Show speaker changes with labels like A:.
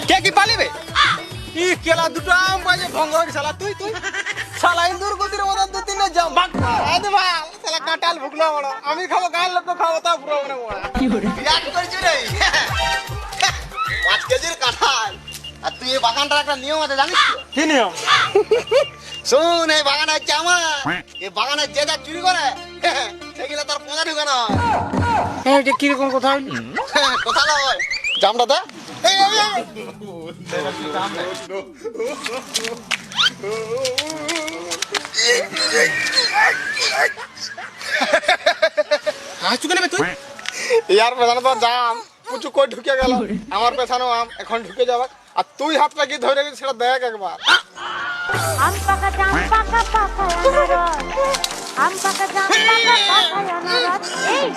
A: কে কি পালিবে ই কেলা দুটো আম বাজে ভঙ্গর শালা তুই শালা ইন্দুর গতির মতো দু তিনটা জাম ভাগ আরে ভাই শালা কাঁঠাল ভুগলো বড় আমি খাবো গায়ের লোক খাবো তা পুরো মানে বড় কি করে বিরাট করছিস রে 5 কেজির কাঁঠাল আর তুই এই বাগানটার একটা নিয়ম আছে জানিস কি নিয়ম শুন এই বাগান হচ্ছে আমার এই বাগানে যে যা চুরি করে সেগুলো তার পোঁজা ঢুকে না এটা কিরকম কথা হইল কথা নয় জামটা দে ইয়ার পেছনে তো জাম পুচু কই ঢুকে গেল আমার পেছনেও আম এখন ঢুকে যাবে আর তুই হাতটা কি ধরে গেছিস সেটা দেখ একবার
B: আম পাকা জাম পাকা পাকা আনারস আম পাকা জাম পাকা পাকা আনারস এই